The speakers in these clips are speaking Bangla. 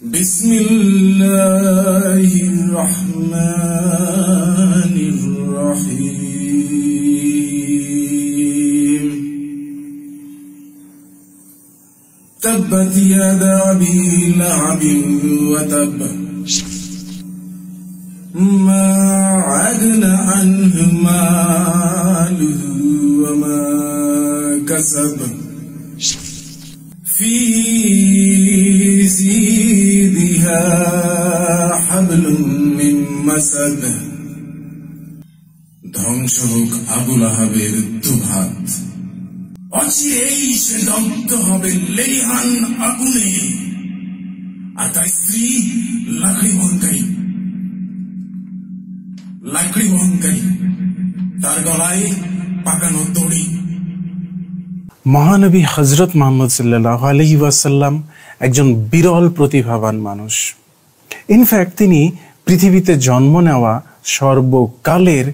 বিসমিল্লাহির রহমানির রহিম তাব্বাত ইয়াদা আবি লাহাবিন ওয়া তাব মা আগনা আনহু মালুহু ওয়া মা কাসাব ফি জিদিহা হাবলুম মিন মাসাদ। ধ্বংস হোক আবু লাহাবের দুহাত, অচিরেই সে দগ্ধ হবে লেলিহান আগুনে, আর তার স্ত্রী লাকড়ি বহনকারী, তার গলায় পাকানো দড়ি। মহানবী হযরত মুহাম্মদ সাল্লাল্লাহু আলাইহি ওয়াসাল্লাম একজন বিরল প্রতিভাবান মানুষ। ইনফ্যাক্ট তিনি পৃথিবীতে জন্ম নেওয়া সর্বকালের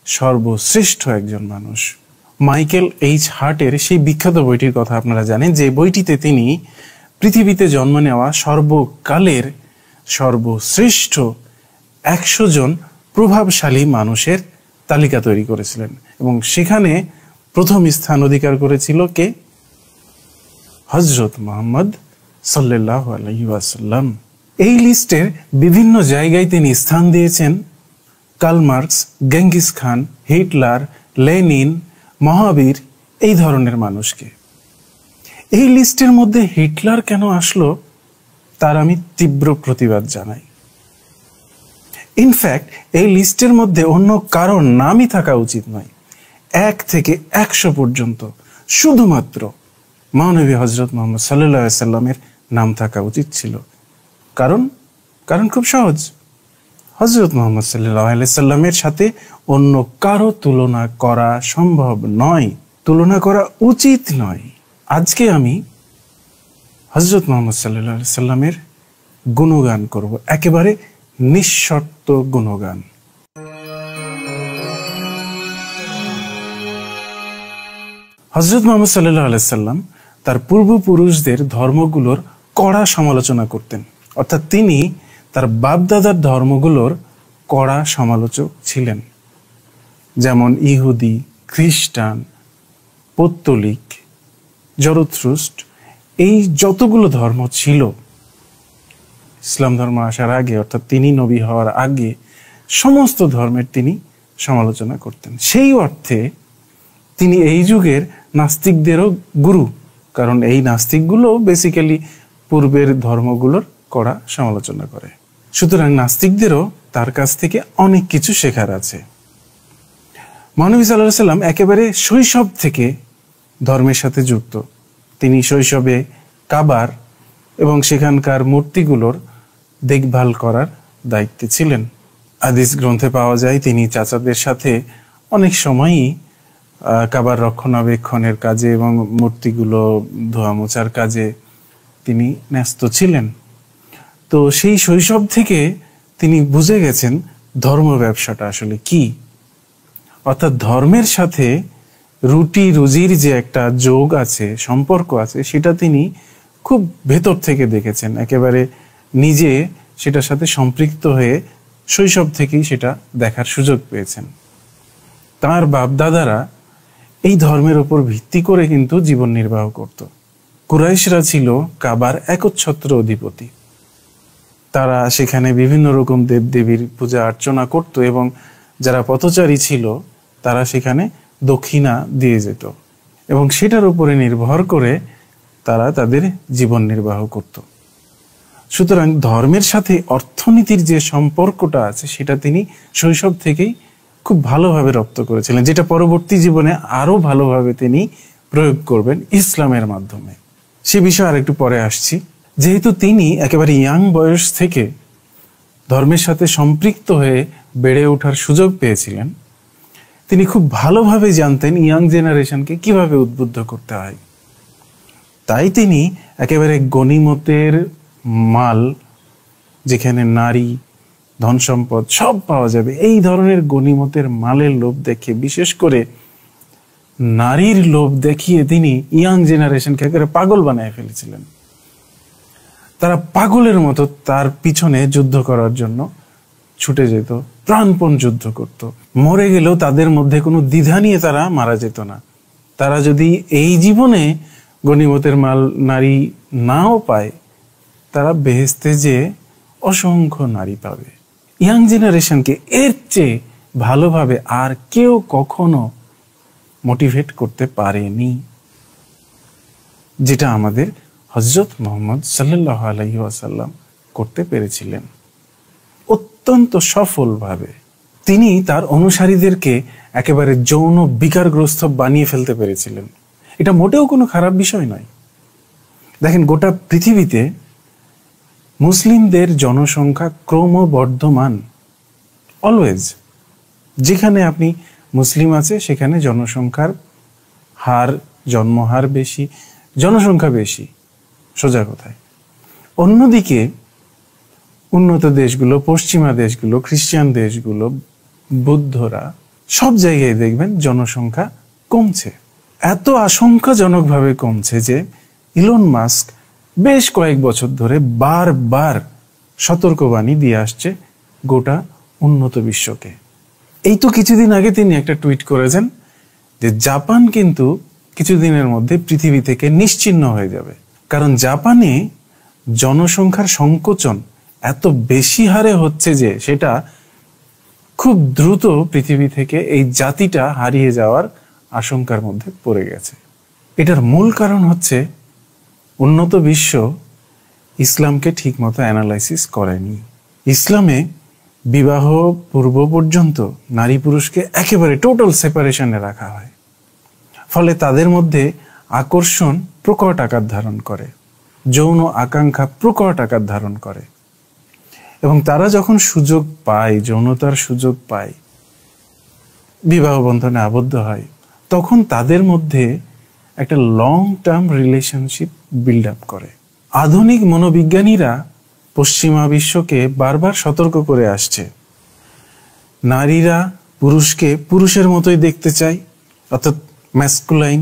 সর্বশ্রেষ্ঠ একজন মানুষ। মাইকেল এইচ হার্টের সেই বিখ্যাত বইটির কথা আপনারা জানেন, যে বইটিতে তিনি পৃথিবীতে জন্ম নেওয়া সর্বকালের সর্বশ্রেষ্ঠ 100 জন প্রভাবশালী মানুষের তালিকা তৈরি করেছিলেন, এবং সেখানে প্রথম স্থান অধিকার করেছিল কে? হযরত মুহাম্মদ সাল্লাল্লাহু আলাইহি ওয়াসাল্লাম। এই লিস্টের বিভিন্ন জায়গায় তিনি স্থান দিয়েছেন কার্ল মার্কস, গেঙ্গিস খান, হিটলার, লেনিন, মহাবীর, এই ধরনের মানুষকে। এই লিস্টের মধ্যে হিটলার কেন আসলো তার আমি তীব্র প্রতিবাদ জানাই। ইনফ্যাক্ট এই লিস্টের মধ্যে অন্য কারোর নামই থাকা উচিত নয়। 1 থেকে 100 পর্যন্ত শুধুমাত্র মহানবী হযরত মুহাম্মদ সাল্লাল্লাহু আলাইহি ওয়াসাল্লামের নাম থাকা উচিত ছিল। কারণ খুব সহজ, হযরত মুহাম্মদ সাল্লাল্লাহু আলাইহি ওয়াসাল্লামের সাথে অন্য কারো তুলনা করা সম্ভব নয়, তুলনা করা উচিত নয়। আজকে আমি হযরত মুহাম্মদ সাল্লাল্লাহু আলাইহি ওয়াসাল্লামের গুণগান করব, একেবারে নিঃশর্ত গুণগান। হযরত মুহাম্মদ সাল্লাল্লাহু আলাইহি ওয়াসাল্লাম তার পূর্বপুরুষদের ধর্মগুলোর কড়া সমালোচনা করতেন, অর্থাৎ তিনি তার বাপদাদার ধর্মগুলোর কড়া সমালোচক ছিলেন। যেমন ইহুদি, খ্রিস্টান, পৌত্তলিক, জরথ্রুস্ট, এই যতগুলো ধর্ম ছিল ইসলাম ধর্ম আসার আগে, অর্থাৎ তিনি নবী হওয়ার আগে, সমস্ত ধর্মের তিনি সমালোচনা করতেন। সেই অর্থে তিনি এই যুগের নাস্তিকদেরও গুরু, কারণ এই নাস্তিকগুলো বেসিক্যালি পূর্বের ধর্মগুলোর কড়া সমালোচনা করে। সুতরাং নাস্তিকদেরও তার কাছ থেকে অনেক কিছু শেখার আছে। মহানবী সাল্লাল্লাহু আলাইহি ওয়াসাল্লাম একেবারে শৈশব থেকে ধর্মের সাথে যুক্ত। তিনি শৈশবে কাবার এবং সেখানকার মূর্তিগুলোর দেখভাল করার দায়িত্বে ছিলেন। হাদিস গ্রন্থে পাওয়া যায় তিনি চাচাদের সাথে অনেক সময়ই কাবার রক্ষণাবেক্ষণের কাজে এবং মূর্তিগুলো ধোয়া মোছার কাজে তিনি ন্যস্ত ছিলেন। তো সেই শৈশব থেকে তিনি বুঝে গেছেন ধর্ম ব্যবসাটা আসলে কি, অর্থাৎ ধর্মের সাথে রুটি রুজির যে একটা যোগ আছে, সম্পর্ক আছে, সেটা তিনি খুব ভেতর থেকে দেখেছেন, একেবারে নিজে সেটার সাথে সম্পৃক্ত হয়ে শৈশব থেকেই সেটা দেখার সুযোগ পেয়েছেন। তার বাপদাদারা এই ধর্মের উপর ভিত্তি করে কিন্তু জীবন নির্বাহ করত। কুরাইশরা ছিল কাবার একচ্ছত্র অধিপতি। তারা সেখানে বিভিন্ন রকম দেবদেবীর পূজা অর্চনা করত, এবং যারা পথচারী ছিল তারা সেখানে দক্ষিণা দিয়ে যেত, এবং সেটার উপরে নির্ভর করে তারা তাদের জীবন নির্বাহ করত। সুতরাং ধর্মের সাথে অর্থনীতির যে সম্পর্কটা আছে সেটা তিনি শৈশব থেকেই খুব ভালোভাবে রপ্ত করেছিলেন, যেটা পরবর্তী জীবনে আরো ভালোভাবে তিনি প্রয়োগ করবেন ইসলামের মাধ্যমে। সে বিষয়ে আরেকটু পরে আসছি। যেহেতু তিনি একেবারে ইয়াং বয়স থেকে ধর্মের সাথে সম্পৃক্ত হয়ে বেড়ে ওঠার সুযোগ পেয়েছিলেন, তিনি খুব ভালোভাবে জানতেন ইয়াং জেনারেশনকে কিভাবে উদ্বুদ্ধ করতে হয়। তাই তিনি একেবারে গনিমতের মাল, যেখানে নারী, ধন সম্পদ সব পাওয়া যাবে, এই ধরনের গনিমতের মালের লোভ দেখে, বিশেষ করে নারীর লোভ দেখিয়ে তিনি ইয়াং জেনারেশনকে একেবারে পাগল বানিয়ে ফেলেছিলেন। তারা পাগলের মতো তার পিছনে যুদ্ধ করার জন্য ছুটে যেত, প্রাণপণ যুদ্ধ করত। মরে গেলেও তাদের মধ্যে কোনো দ্বিধা নিয়ে তারা মারা যেত না। তারা যদি এই জীবনে গনিমতের মাল নারী নাও পায়, তারা বেহেশতে যে অসংখ্য নারী পাবে। ইয়াং জেনারেশনকে এর চেয়ে ভালোভাবে আর কেউ কখনো মোটিভেট করতে পারেনি, যেটা আমাদের হযরত মুহাম্মদ সাল্লাল্লাহু আলাইহি ওয়াসাল্লাম করতে পেরেছিলেন অত্যন্ত সফলভাবে। তিনি তার অনুসারীদেরকে একেবারে যৌন বিকারগ্রস্ত বানিয়ে ফেলতে পেরেছিলেন। এটা মোটেও কোনো খারাপ বিষয় নয়। দেখেন, গোটা পৃথিবীতে মুসলিমদের জনসংখ্যা ক্রমবর্ধমান। অলওয়েজ যেখানে আপনি মুসলিম আছে সেখানে জনসংখ্যার হার, জন্মহার বেশি, জনসংখ্যা বেশি, সোজা কথায়। অন্যদিকে উন্নত দেশগুলো, পশ্চিমা দেশগুলো, খ্রিস্টান দেশগুলো, বৌদ্ধরা, সব জায়গায় দেখবেন জনসংখ্যা কমছে। এত আশঙ্কাজনকভাবে কমছে যে ইলন মাস্ক বেশ কয়েক বছর ধরে বারবার সতর্কবাণী দিয়ে আসছে গোটা উন্নত বিশ্বকে। এই তো কিছুদিন আগে তিনি একটা টুইট করেছেন যে জাপান কিন্তু কিছুদিনের মধ্যে পৃথিবী থেকে নিশ্চিহ্ন হয়ে যাবে, কারণ জাপানে জনসংখ্যার সংকোচন এত বেশি হারে হচ্ছে যে সেটা খুব দ্রুত পৃথিবী থেকে এই জাতিটা হারিয়ে যাওয়ার আশঙ্কার মধ্যে পড়ে গেছে। এটার মূল কারণ হচ্ছে উন্নত বিশ্ব ইসলামকে ঠিকমতো অ্যানালাইসিস করেনি। ইসলামে বিবাহ পূর্ব পর্যন্ত নারী পুরুষকে একেবারে টোটাল সেপারেশনে রাখা হয়, ফলে তাদের মধ্যে আকর্ষণ প্রকট আকার ধারণ করে, যৌন আকাঙ্ক্ষা প্রকট আকার ধারণ করে, এবং তারা যখন সুযোগ পায়, যৌনতার সুযোগ পায়, বিবাহ বন্ধনে আবদ্ধ হয়, তখন তাদের মধ্যে একটা long term relationship build up করে। আধুনিক মনোবিজ্ঞানীরা পশ্চিমা বিশ্বকে বারবার সতর্ক করে আসছে, নারীরা পুরুষকে পুরুষের মতোই দেখতে চায়, অর্থাৎ ম্যাসকুলাইন,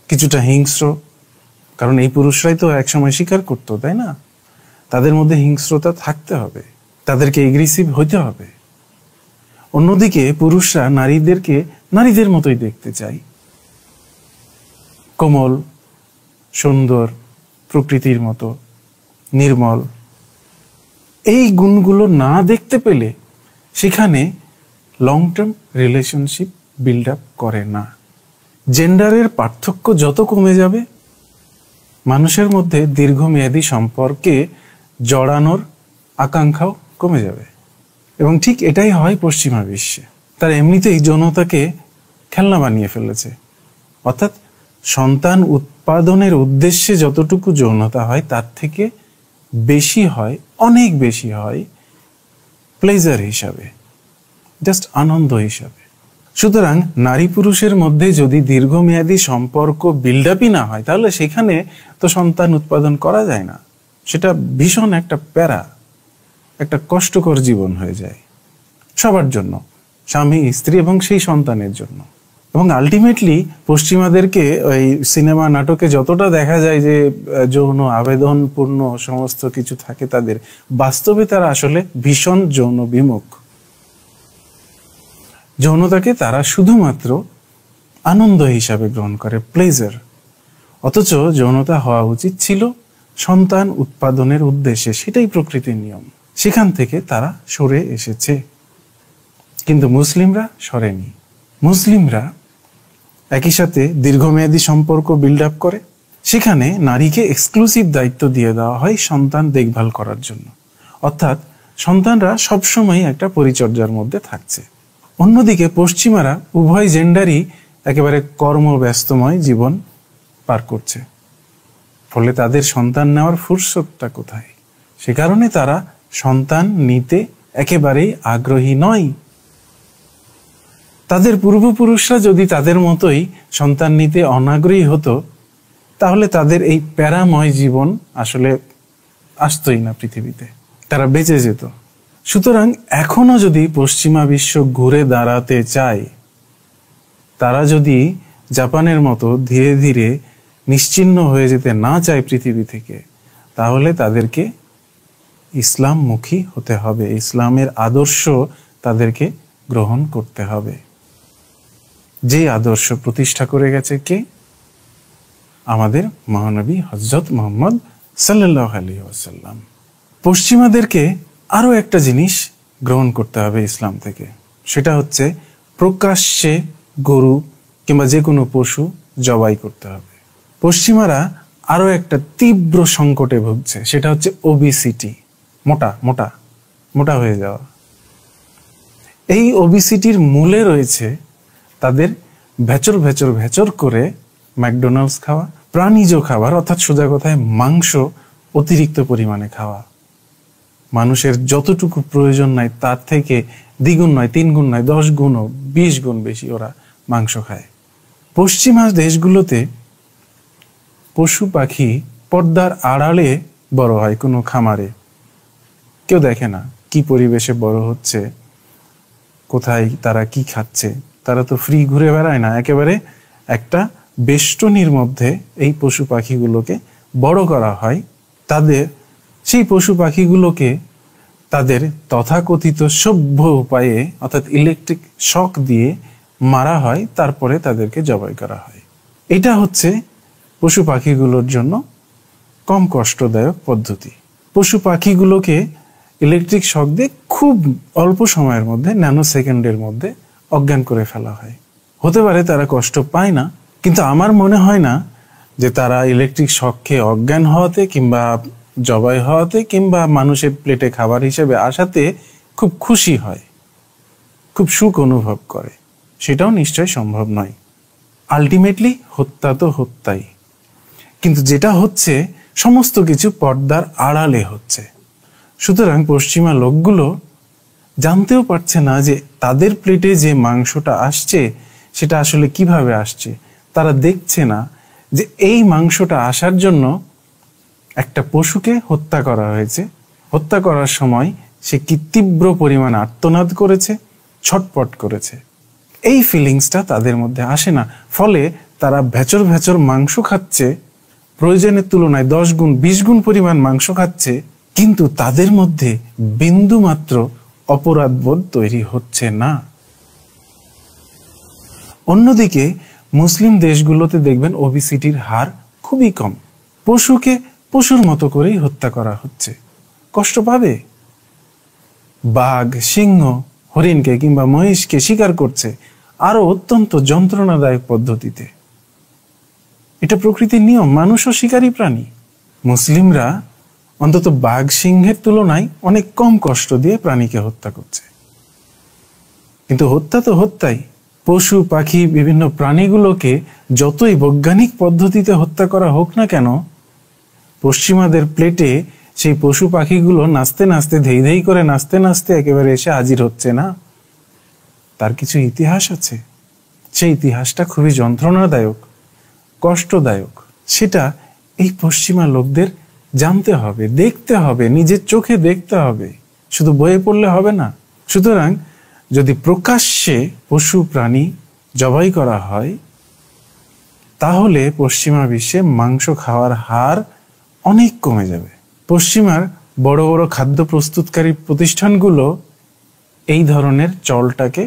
কিছুটা হিংস্র। কারণ এই পুরুষরাই তো একসময় স্বীকার করতো, তাই না? তাদের মধ্যে হিংস্রতা থাকতে হবে, তাদেরকে এগ্রেসিভ হতে হবে। অন্যদিকে পুরুষরা নারীদেরকে নারীদের মতোই দেখতে চায়, কোমল, সুন্দর, প্রকৃতির মতো, নির্মল। এই গুণগুলো না দেখতে পেলে সেখানে long term relationship build up করে না। জেন্ডারের পার্থক্য যত কমে যাবে, মানুষের মধ্যে দীর্ঘমেয়াদী সম্পর্কে জড়ানোর আকাঙ্ক্ষাও কমে যাবে। এবং ঠিক এটাই হয় পশ্চিমা বিশ্বে। তারা এমনিতেই যৌনতাকে খেলনা বানিয়ে ফেলেছে, অর্থাৎ সন্তান উৎপাদনের উদ্দেশ্যে যতটুকু যৌনতা হয় তার থেকে বেশি হয়, অনেক বেশি হয় প্লেজার হিসাবে, জাস্ট আনন্দ হিসাবে। সুতরাং নারী পুরুষের মধ্যে যদি দীর্ঘমেয়াদী সম্পর্ক বিল্ড আপই না হয়, তাহলে সেখানে তো সন্তান উৎপাদন করা যায় না। সেটা ভীষণ একটা প্যারা, একটা কষ্টকর জীবন হয়ে যায় সবার জন্য, স্বামী, স্ত্রী এবং সেই সন্তানের জন্য। এবং আলটিমেটলি পশ্চিমাদেরকে ওই সিনেমা নাটকে যতটা দেখা যায় যে যৌন আবেদনপূর্ণ সমস্ত কিছু থাকে তাদের, বাস্তবে তারা আসলে ভীষণ যৌন বিমুখ। যৌনতাকে তারা শুধুমাত্র আনন্দ হিসাবে গ্রহণ করে, প্লেজার। অথচ যৌনতা হওয়া উচিত ছিল সন্তান উৎপাদনের উদ্দেশ্যে, সেটাই প্রকৃতির নিয়ম। সেখান থেকে তারা সরে এসেছে, কিন্তু মুসলিমরা সরেনি। মুসলিমরা একই সাথে দীর্ঘমেয়াদী সম্পর্ক বিল্ড আপ করে, সেখানে নারীকে এক্সক্লুসিভ দায়িত্ব দিয়ে দেওয়া হয় সন্তান দেখভাল করার জন্য, অর্থাৎ সন্তানরা সবসময় একটা পরিচর্যার মধ্যে থাকছে। অন্যদিকে পশ্চিমারা উভয় জেন্ডারই একেবারে কর্মব্যস্তময় জীবন পার করছে, ফলে তাদের সন্তান নেওয়ার ফুরসতটা কোথায়? সে কারণে তারা সন্তান নিতে একেবারেই আগ্রহী নয়। তাদের পূর্বপুরুষরা যদি তাদের মতোই সন্তান নিতে অনাগ্রহী হতো, তাহলে তাদের এই প্যারাময় জীবন আসলে আসতোই না পৃথিবীতে, তারা বেঁচে যেত। সুতরাং এখনো যদি পশ্চিমা বিশ্ব ঘুরে দাঁড়াতে চায়, তারা যদি জাপানের মতো ধীরে ধীরে নিশ্চিহ্ন হয়ে যেতে না চায় পৃথিবী থেকে, তাহলে তাদেরকে ইসলামমুখী হতে হবে, ইসলামের আদর্শ তাদেরকে গ্রহণ করতে হবে। যে আদর্শ প্রতিষ্ঠা করে গেছে কে? আমাদের মহানবী হযরত মুহাম্মদ সাল্লাল্লাহু আলাইহি ওয়াসাল্লাম। পশ্চিমাদেরকে আরো একটা জিনিস গ্রহণ করতে হবে ইসলাম থেকে, সেটা হচ্ছে প্রকাশ্যে গরু কিংবা যে কোনো পশু জবাই করতে হবে। পশ্চিমারা আরো একটা তীব্র সংকটে ভুগছে, সেটা হচ্ছে ওবিসিটি, মোটা মোটা মোটা হয়ে যাওয়া। এই ওবিসিটির মূলে রয়েছে তাদের ভেচর ভেচর ভেচর করে ম্যাকডোনাল্ডস খাওয়া, প্রাণীজ খাবার অর্থাৎ সোজা কথায় মাংস অতিরিক্ত পরিমাণে খাওয়া। মানুষের যতটুকু প্রয়োজন নাই তার থেকে দ্বিগুণ নয়, 3 গুণ নয়, 10 গুণ, 20 গুণ বেশি ওরা মাংস খায়। পশ্চিমা দেশগুলোতে পশু পাখি পর্দার আড়ালে বড় হয়, কোনো খামারে কেউ দেখে না কি পরিবেশে বড় হচ্ছে, কোথায় তারা কি খাচ্ছে। তারা তো ফ্রি ঘুরে বেড়ায় না, একেবারে একটা বেষ্টনীর মধ্যে এই পশু পাখিগুলোকে বড় করা হয়। তাদের সেই পশু পাখিগুলোকে তাদের তথাকথিত সভ্য উপায়ে অর্থাৎ ইলেকট্রিক শক দিয়ে মারা হয়, তারপরে তাদেরকে জবাই করা হয়। এটা হচ্ছে পশু পাখিগুলোর জন্য কম কষ্টদায়ক পদ্ধতি। পশু পাখিগুলোকে ইলেকট্রিক শক দিয়ে খুব অল্প সময়ের মধ্যে, ন্যানো সেকেন্ডের মধ্যে অজ্ঞান করে ফেলা হয়। হতে পারে তারা কষ্ট পায় না, কিন্তু আমার মনে হয় না যে তারা ইলেকট্রিক শক খেয়ে অজ্ঞান হওয়াতে কিংবা জবাই হওয়াতে কিংবা মানুষের প্লেটে খাবার হিসেবে আসাতে খুব খুশি হয়, খুব সুখ অনুভব করে। সেটাও নিশ্চয় সম্ভব নয়। আলটিমেটলি হত্যা তো হত্যাই, কিন্তু যেটা হচ্ছে সমস্ত কিছু পর্দার আড়ালে হচ্ছে। সুতরাং পশ্চিমা লোকগুলো জানতেও পারছে না যে তাদের প্লেটে যে মাংসটা আসছে সেটা আসলে কিভাবে আসছে। তারা দেখছে না যে এই মাংসটা আসার জন্য একটা পশুকে হত্যা করা হয়েছে। হত্যা করার সময় সে কি তীব্র পরিমাণ আর্তনাদ করেছে, ছটপট করেছে। এই ফিলিংসটা তাদের মধ্যে আসে না, ফলে তারা ভেচর ভেচর মাংস খাচ্ছে, প্রয়োজনের তুলনায় 10 গুণ 20 গুণ পরিমাণ মাংস খাচ্ছে, কিন্তু তাদের মধ্যে বিন্দু মাত্র অপরাধবোধ তৈরি হচ্ছে না। অন্যদিকে মুসলিম দেশগুলোতে দেখবেন ওবিসিটির হার খুবই কম। পশুকে পশুর মতো করেই হত্যা করা হচ্ছে, কষ্ট পাবে। বাঘ, সিংহ, হরিণকে কিংবা মহিষকে শিকার করছে আরো অত্যন্ত যন্ত্রণাদায়ক পদ্ধতিতে। এটা প্রকৃতির নিয়ম, মানুষও শিকারী প্রাণী। মুসলিমরা অন্তত বাঘ সিংহের তুলনায় অনেক কম কষ্ট দিয়ে প্রাণীকে হত্যা করছে। কিন্তু হত্যা তো হত্যাই। পশু পাখি বিভিন্ন প্রাণীগুলোকে যতই বৈজ্ঞানিক পদ্ধতিতে হত্যা করা হোক না কেন, পশ্চিমাদের প্লেটে সেই পশু পাখিগুলো নাচতে নাচতে, ধেই ধেই করে নাচতে নাচতে একেবারে এসে হাজির হচ্ছে না। তার কিছু ইতিহাস আছে, সেই ইতিহাসটা খুবই যন্ত্রণাদায়ক, কষ্টদায়ক। সেটা এই পশ্চিমা লোকদের জানতে হবে, দেখতে হবে, নিজের চোখে দেখতে হবে, শুধু বইয়ে পড়লে হবে না। সুতরাং যদি প্রকাশ্যে পশু প্রাণী জবাই করা হয়, তাহলে পশ্চিমা বিশ্বে মাংস খাওয়ার হার অনেক কমে যাবে। পশ্চিমার বড় বড় খাদ্য প্রস্তুতকারী প্রতিষ্ঠানগুলো এই ধরনের চলটাকে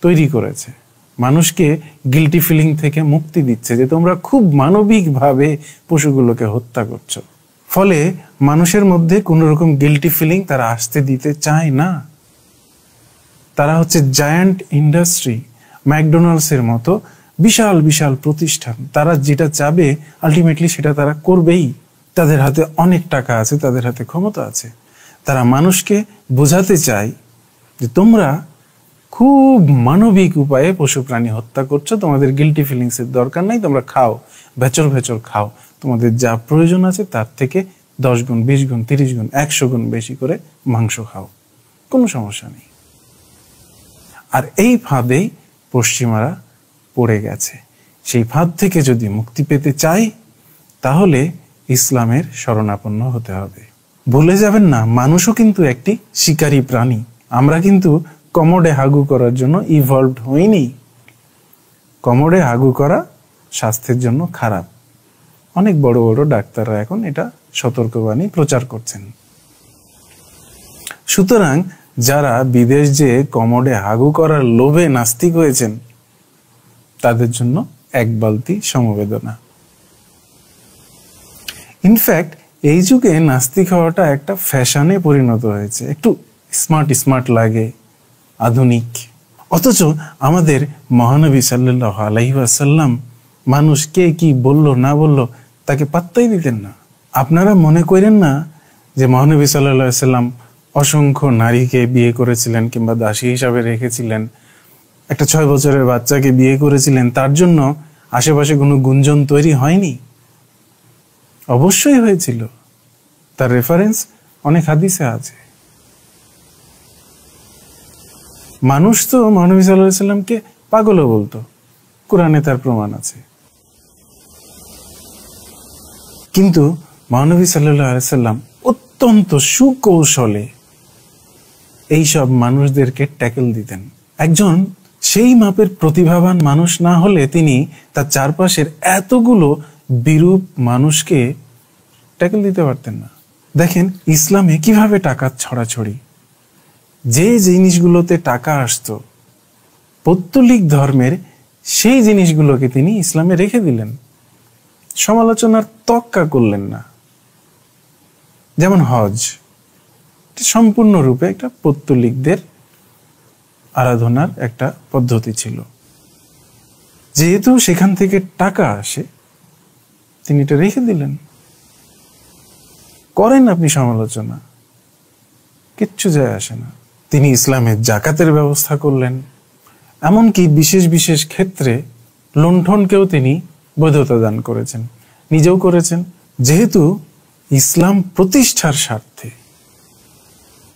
তৈরি করেছে, মানুষকে গিল্টি ফিলিং থেকে মুক্তি দিচ্ছে যে তোমরা খুব মানবিকভাবে পশুগুলোকে হত্যা করছো। ফলে মানুষের মধ্যে কোনো রকম গিল্টি ফিলিং তারা আসতে দিতে চায় না। তারা হচ্ছে জায়ান্ট ইন্ডাস্ট্রি, ম্যাকডোনাল্ডসের মতো বিশাল বিশাল প্রতিষ্ঠান। তারা যেটা চাবে আলটিমেটলি সেটা তারা করবেই। তাদের হাতে অনেক টাকা আছে, তাদের হাতে ক্ষমতা আছে। তারা মানুষকে বোঝাতে চায় যে তোমরা খুব মানবিক উপায়ে পশু প্রাণী হত্যা করছো, তোমাদের গিল্টি ফিলিংসের দরকার নাই, তোমরা খাও, ভেচর ভেচর খাও, তোমাদের যা প্রয়োজন আছে তার থেকে 10 গুণ 20 গুণ 30 গুণ 100 গুণ বেশি করে মাংস খাও, কোনো সমস্যা নেই। আর এই ফাঁদেই পশ্চিমারা পড়ে গেছে। সেই ফাঁদ থেকে যদি মুক্তি পেতে চাই, তাহলে ইসলামের শরণাপন্ন হতে হবে। ভুলে যাবেন না, মানুষও কিন্তু একটি শিকারী প্রাণী। আমরা কিন্তু কমোডে হাগু করার জন্য ইভলভড হইনি। কমোডে হাগু করা স্বাস্থ্যের জন্য খারাপ। অনেক বড় বড় ডাক্তাররা এখন এটা সতর্কবাণী প্রচার করছেন। সুতরাং যারা বিদেশ যে কমোডে হাগু করার লোভে নাস্তিক হয়েছেন তাদের জন্য এক বালতি সমবেদনা। ইনফ্যাক্ট এই যুগে নাস্তিক হওয়াটা একটা ফ্যাশনে পরিণত হয়েছে, একটু স্মার্ট স্মার্ট লাগে, আধুনিক। অথচ আমাদের মহানবী সাল্লাল্লাহু আলাইহি ওয়াসাল্লাম মানুষ কে কি বলল না বলল তাকে পাত্তাই দিতেন না। আপনারা মনে করেন না যে মহানবী সাল্লাল্লাহু আলাইহি ওয়াসাল্লাম অসংখ্য নারীকে বিয়ে করেছিলেন কিংবা দাসী হিসাবে রেখেছিলেন, একটা 6 বছরের বাচ্চাকে বিয়ে করেছিলেন, তার জন্য আশেপাশে কোনো গুঞ্জন তৈরি হয়নি। অবশ্যই হয়েছিল, তার রেফারেন্স অনেক হাদিসে আছে। মানুষ তো মহানবী সাল্লাল্লাহু আলাইহি ওয়াসাল্লামকে পাগলও বলতো, কোরআনে তার প্রমাণ আছে। কিন্তু মহানবী সাল্লাল্লাহু আলাইহি ওয়াসাল্লাম অত্যন্ত সুকৌশলে এইসব মানুষদেরকে ট্যাকেল দিতেন। একজন সেই মাপের প্রতিভাবান মানুষ না হলে তিনি তার চারপাশের এতগুলো বিরূপ মানুষকে ট্যাকেল দিতে পারতেন না। দেখেন ইসলামে কিভাবে টাকা ছড়াছড়ি, যে জিনিসগুলোতে টাকা আসতো পৌত্তলিক ধর্মের, সেই জিনিসগুলোকে তিনি ইসলামে রেখে দিলেন, সমালোচনার তক্কা করলেন না। যেমন হজ সম্পূর্ণরূপে একটা পৌত্তলিকদের আরাধনার একটা পদ্ধতি ছিল, যেহেতু সেখান থেকে টাকা আসে তিনি এটা রেখে দিলেন। করেন আপনি সমালোচনা, কিচ্ছু যায় আসে না। তিনি ইসলামের জাকাতের ব্যবস্থা করলেন, এমনকি বিশেষ বিশেষ ক্ষেত্রে লুণ্ঠনকেও তিনি বৈধতা দান করেছেন, নিজেও করেছেন। যেহেতু ইসলাম প্রতিষ্ঠার স্বার্থে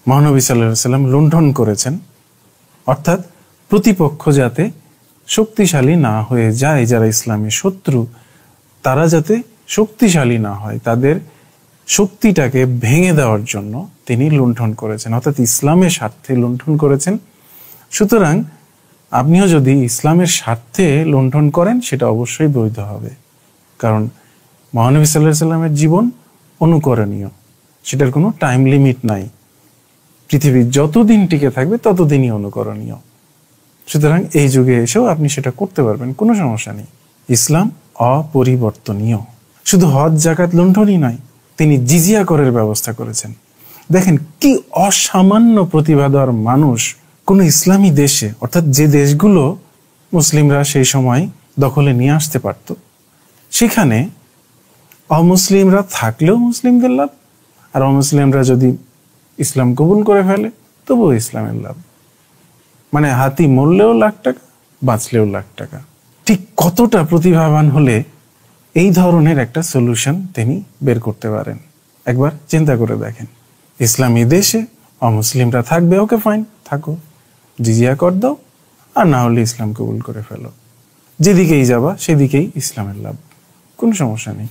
মহানবী সাল্লাল্লাহু আলাইহি ওয়াসাল্লাম লুণ্ঠন করেছেন, অর্থাৎ প্রতিপক্ষ যাতে শক্তিশালী না হয়ে যায়, যারা ইসলামের শত্রু তারা যাতে শক্তিশালী না হয়, তাদের শক্তিটাকে ভেঙে দেওয়ার জন্য তিনি লুণ্ঠন করেছেন, অর্থাৎ ইসলামের স্বার্থে লুণ্ঠন করেছেন। সুতরাং আপনিও যদি ইসলামের স্বার্থে লুণ্ঠন করেন সেটা অবশ্যই বৈধ হবে, কারণ মহানবী সাল্লাল্লাহু আলাইহি ওয়াসাল্লামের জীবন অনুকরণীয়, সেটার কোনো টাইম লিমিট নাই। পৃথিবী যতদিন টিকে থাকবে ততদিনই অনুকরণীয়। সুতরাং এই যুগে এসেও আপনি সেটা করতে পারবেন, কোনো সমস্যা নেই। ইসলাম অপরিবর্তনীয়। শুধু হজ জাকাত লুণ্ঠনই নয়, তিনি জিজিয়া করের ব্যবস্থা করেছেন। দেখেন কি অসামান্য প্রতিভাধর মানুষ কোন ইসলামী দেশে, অর্থাৎ যে দেশগুলো মুসলিমরা সেই সময় দখলে নিয়ে আসতে পারত, সেখানে অমুসলিমরা থাকলেও মুসলিমদের লাভ, আর অমুসলিমরা যদি ইসলাম কবুল করে ফেলে তবুও ইসলামের লাভ। মানে হাতি মরলেও লাখ টাকা, বাঁচলেও লাখ টাকা। ঠিক কতটা প্রতিভাবান হলে এই ধরনের একটা সলিউশন তিনি বের করতে পারেন, একবার চিন্তা করে দেখেন। ইসলামী দেশে অমুসলিমরা থাকবে, ওকে ফাইন, থাকো, জিজিয়া কর দাও, আর না হলে ইসলাম কবুল করে ফেলো। যেদিকেই যাবা সেদিকেই ইসলামের লাভ, কোনো সমস্যা নেই।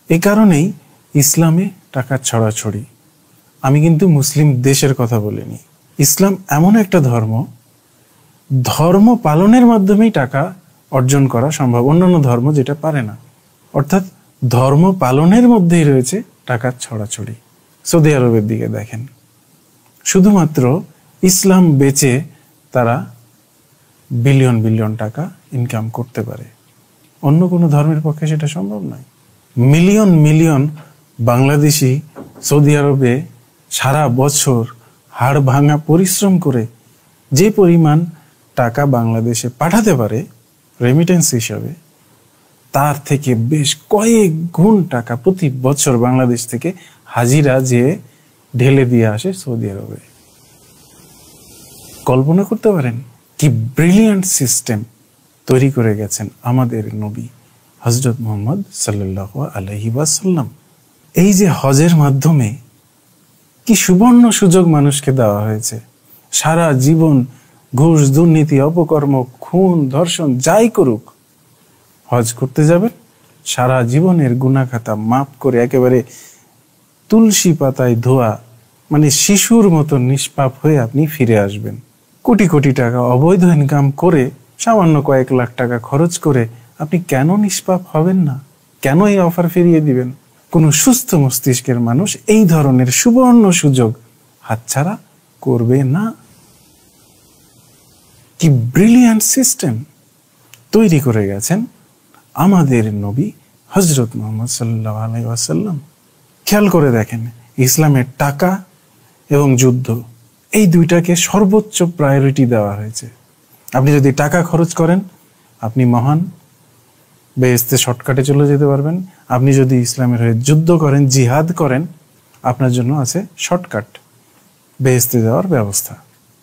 এই কারণেই ইসলামে টাকা ছড়াছড়ি। আমি কিন্তু মুসলিম দেশের কথা বলিনি। ইসলাম এমন একটা ধর্ম, ধর্ম পালনের মাধ্যমেই টাকা অর্জন করা সম্ভব, অন্যান্য ধর্ম যেটা পারে না। অর্থাৎ ধর্ম পালনের মধ্যেই রয়েছে টাকার ছড়াছড়ি। সৌদি আরবের দিকে দেখেন, শুধুমাত্র ইসলাম বেচে তারা বিলিয়ন বিলিয়ন টাকা ইনকাম করতে পারে, অন্য কোনো ধর্মের পক্ষে সেটা সম্ভব নয়। মিলিয়ন মিলিয়ন বাংলাদেশি সৌদি আরবে সারা বছর হাড় ভাঙা পরিশ্রম করে যে পরিমাণ টাকা বাংলাদেশে পাঠাতে পারে রেমিটেন্স হিসাবে, তার থেকে বেশ কয়েক গুণ টাকা প্রতি বছর বাংলাদেশ থেকে হাজিরা যে ঢেলে দিয়ে আসে সৌদি আরবে। কল্পনা করতে পারেন কি ব্রিলিয়ান্ট সিস্টেম তৈরি করে গেছেন আমাদের নবী হযরত মুহাম্মদ সাল্লাল্লাহু আলাইহি ওয়াসাল্লাম। এই যে হজের মাধ্যমে কি সুবর্ণ সুযোগ মানুষকে দেওয়া হয়েছে, সারা জীবন ঘুষ, দুর্নীতি, অপকর্ম, খুন, ধর্ষণ যাই করুক, হজ করতে যাবেন, সারা জীবনের গুনাহ খাতা মাফ করে একেবারে তুলসী পাতায় ধোয়া, মানে শিশুর মতো নিষ্পাপ হয়ে আপনি ফিরে আসবেন। কোটি কোটি টাকা অবৈধ ইনকাম করে সামান্য কয়েক লাখ টাকা খরচ করে আপনি কেন নিষ্পাপ হবেন না? কেন এই অফার ফিরিয়ে দিবেন? কোনো সুস্থ মস্তিষ্কের মানুষ এই ধরনের সুবর্ণ সুযোগ হাতছাড়া করবে না। কি ব্রিলিয়ান্ট সিস্টেম তৈরি করে গেছেন আমাদের নবী হযরত মুহাম্মদ সাল্লাল্লাহু আলাইহি ওয়াসাল্লাম। খেয়াল করে দেখেন, ইসলামের টাকা এবং যুদ্ধ, এই দুইটাকে সর্বোচ্চ প্রায়োরিটি দেওয়া হয়েছে। আপনি যদি টাকা খরচ করেন, আপনি মহান, বেহেশতে শর্টকাটে চলে যেতে পারবেন। আপনি যদি ইসলামের হয়ে যুদ্ধ করেন, জিহাদ করেন, আপনার জন্য আছে শর্টকাট, বেহেশতে যাওয়ার ব্যবস্থা।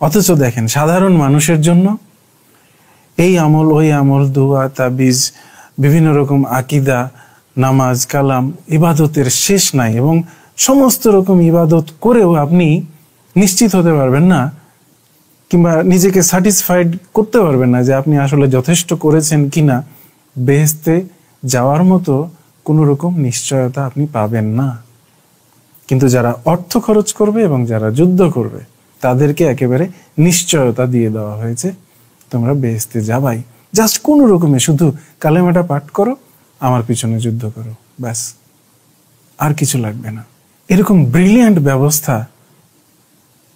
অথচ দেখেন, সাধারণ মানুষের জন্য এই আমল, ওই আমল, দোয়া, তাবিজ, বিভিন্ন রকম আকিদা, নামাজ, কালাম, ইবাদতের শেষ নাই। এবং সমস্ত রকম ইবাদত করেও আপনি নিশ্চিত হতে পারবেন না, কিংবা নিজেকে স্যাটিসফাইড করতে পারবেন না যে আপনি আসলে যথেষ্ট করেছেন কিনা। বেহেশতে যাওয়ার মতো কোনো রকম নিশ্চয়তা আপনি পাবেন না। কিন্তু যারা অর্থ খরচ করবে এবং যারা যুদ্ধ করবে, তাদেরকে একেবারে নিশ্চয়তা দিয়ে দেওয়া হয়েছে, তোমরা বেহেশতে যাবাই। জাস্ট কোনো রকমে শুধু কালেমাটা পাঠ করো, আমার পিছনে যুদ্ধ করো, ব্যাস, আর কিছু লাগবে না। এরকম ব্রিলিয়ান্ট ব্যবস্থা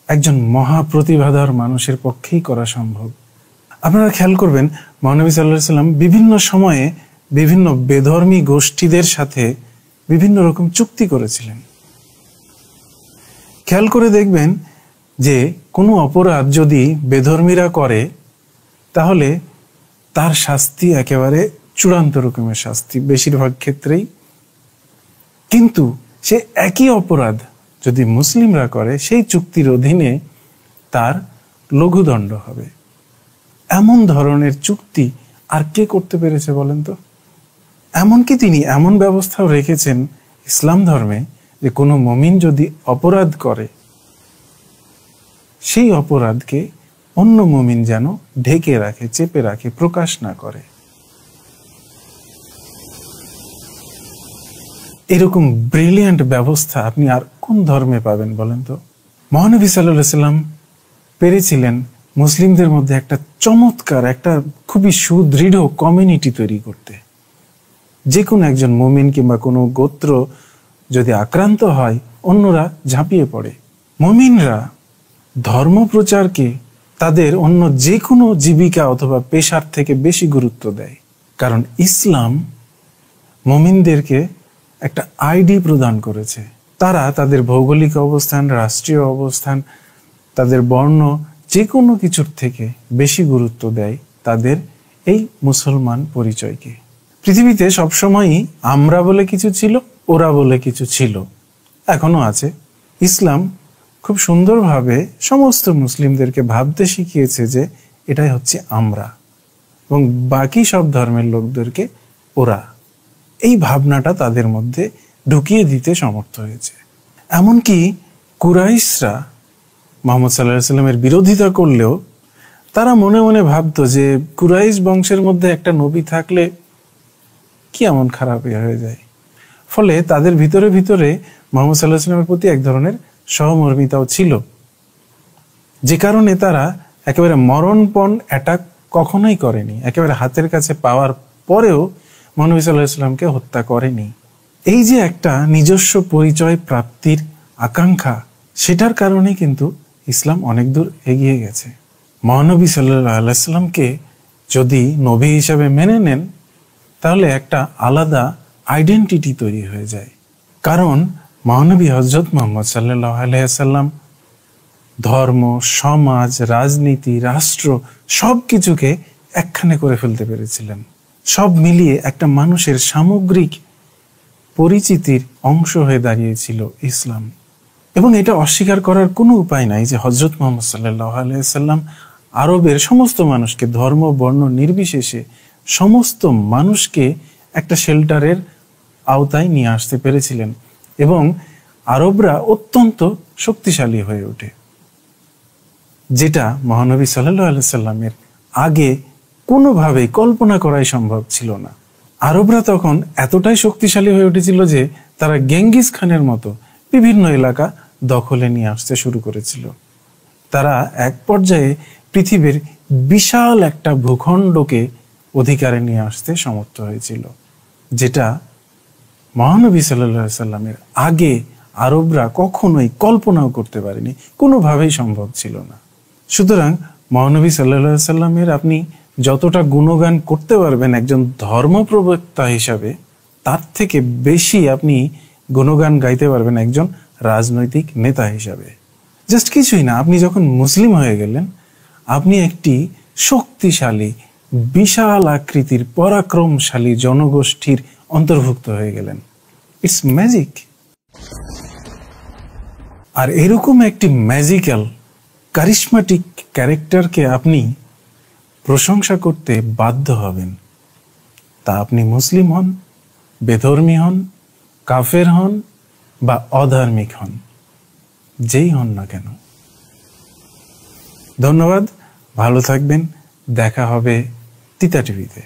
একজন মহাপ্রতিভাধর মানুষের পক্ষেই করা সম্ভব। আপনারা খেয়াল করবেন, মহানবী সাল্লাল্লাহু আলাইহি ওয়াসাল্লাম বিভিন্ন সময়ে বিভিন্ন বেধর্মী গোষ্ঠীদের সাথে বিভিন্ন রকম চুক্তি করেছিলেন। খেয়াল করে দেখবেন যে কোনো অপরাধ যদি বেধর্মীরা করে, তাহলে তার শাস্তি একেবারে চূড়ান্ত রকমের শাস্তি বেশিরভাগ ক্ষেত্রেই। কিন্তু সে একই অপরাধ যদি মুসলিমরা করে, সেই চুক্তির অধীনে তার লঘুদণ্ড হবে। এমন ধরনের চুক্তি আর কে করতে পেরেছে বলেন তো? এমনকি তিনি এমন ব্যবস্থাও রেখেছেন ইসলাম ধর্মে যে কোনো মুমিন যদি অপরাধ করে, সেই অপরাধকে অন্য মুমিন যেন ঢেকে রাখে, চেপে রাখে, প্রকাশ না করে। এরকম ব্রিলিয়ান্ট ব্যবস্থা আপনি আর কোন ধর্মে পাবেন বলেন তো? মহানবী সাল্লাল্লাহু আলাইহি ওয়াসাল্লাম পেরেছিলেন মুসলিমদের মধ্যে একটা চমৎকার, একটা খুবই সুদৃঢ় কমিউনিটি তৈরি করতে। যে কোনো একজন মুমিন কিংবা কোনো গোত্র যদি আক্রান্ত হয়, অন্যরা ঝাঁপিয়ে পড়ে। মুমিনরা ধর্ম প্রচারকে তাদের অন্য যে কোনো জীবিকা অথবা পেশার থেকে বেশি গুরুত্ব দেয়। কারণ ইসলাম মুমিনদেরকে একটা আইডি প্রদান করেছে। তারা তাদের ভৌগোলিক অবস্থান, রাষ্ট্রীয় অবস্থান, তাদের বর্ণ, যে কোনো কিছুর থেকে বেশি গুরুত্ব দেয় তাদের এই মুসলমান পরিচয়কে। পৃথিবীতে সবসময়ই আমরা বলে কিছু ছিল, ওরা বলে কিছু ছিল, এখনো আছে। ইসলাম খুব সুন্দরভাবে সমস্ত মুসলিমদেরকে ভাবতে শিখিয়েছে যে এটাই হচ্ছে আমরা, এবং বাকি সব ধর্মের লোকদেরকে ওরা। এই ভাবনাটা তাদের মধ্যে ঢুকিয়ে দিতে সমর্থ হয়েছে। এমনকি কুরাইশরা মুহাম্মদ সাল্লাল্লাহু আলাইহি ওয়াসাল্লামের বিরোধিতা করলেও তারা মনে মনে ভাবতো যে কুরাইশ বংশের মধ্যে একটা নবী থাকলে কি এমন খারাপ হয়ে যায়। ফলে তাদের ভিতরে ভিতরে মুহাম্মদ সাল্লাল্লাহু আলাইহি ওয়াসাল্লামের প্রতি এক ধরনের সহমর্মিতাও ছিল, যে কারণে তারা একেবারে মরণপণ অ্যাটাক কখনোই করেনি। একেবারে হাতের কাছে পাওয়ার পরেও মহানবী সাল্লাল্লাহু আলাইহি ওয়াসাল্লামকে হত্যা করেনি। এই যে একটা নিজস্ব পরিচয় প্রাপ্তির আকাঙ্ক্ষা, সেটার কারণে কিন্তু ইসলাম অনেক দূর এগিয়ে গেছে। মহানবী সাল্লাল্লাহু আলাইহি ওয়াসাল্লামকে যদি নবী হিসাবে মেনে নেন, তাহলে একটা আলাদা আইডেন্টিটি তৈরি হয়ে যায়। কারণ মহানবী হযরত মুহাম্মদ সাল্লাল্লাহু আলাইহি ওয়াসাল্লাম ধর্ম, সমাজ, রাজনীতি, রাষ্ট্র সব কিছুকে একখানে করে ফেলতে পেরেছিলেন। সব মিলিয়ে একটা মানুষের সামগ্রিক পরিচিতির অংশ হয়ে দাঁড়িয়েছিল ইসলাম। এবং এটা অস্বীকার করার কোনো উপায় নাই যে হযরত মুহাম্মদ সাল্লাল্লাহু আলাইহি ওয়াসাল্লাম আরবের সমস্ত মানুষকে, ধর্ম, বর্ণ নির্বিশেষে সমস্ত মানুষকে একটা শেল্টারের আওতায় নিয়ে আসতে পেরেছিলেন, এবং আরবরা অত্যন্ত শক্তিশালী হয়ে ওঠে, যেটা মহানবী সাল্লাল্লাহু আলাইহি ওয়াসাল্লামের আগে কোনোভাবেই কল্পনা করাই সম্ভব ছিল না। আরবরা তখন এতটাই শক্তিশালী হয়ে উঠেছিল যে তারা গেঙ্গিস খানের মতো বিভিন্ন এলাকা দখলে নিয়ে আসতে শুরু করেছিল। তারা এক পর্যায়ে পৃথিবীর বিশাল একটা ভূখণ্ডকে অধিকারে নিয়ে আসতে সমর্থ হয়েছিল, যেটা মহানবী সাল্লাল্লাহু আলাইহি সাল্লামের আগে আরবরা কখনোই কল্পনাও করতে পারেনি, কোনোভাবেই সম্ভব ছিল না। সুতরাং মহানবী সাল্লাল্লাহু আলাইহি সাল্লামের আপনি যতটা গুণগান করতে পারবেন একজন ধর্মপ্রবক্তা হিসাবে, তার থেকে বেশি আপনি গুণগান গাইতে পারবেন একজন রাজনৈতিক নেতা হিসাবে। জাস্ট কিছুই না, আপনি যখন মুসলিম হয়ে গেলেন, আপনি একটি শক্তিশালী, বিশাল আকৃতির, পরাক্রমশালী জনগোষ্ঠীর অন্তর্ভুক্ত হয়ে গেলেন। It's magic. আর এরকম একটি ম্যাজিক্যাল, কারিশমাটিক ক্যারেক্টারকে আপনি প্রশংসা করতে বাধ্য হবেন, তা আপনি মুসলিম হন, বেধর্মী হন, কাফের হন বা অধার্মিক হন, যেই হন না কেন। ধন্যবাদ, ভালো থাকবেন, দেখা হবে তিতা টিভিতে।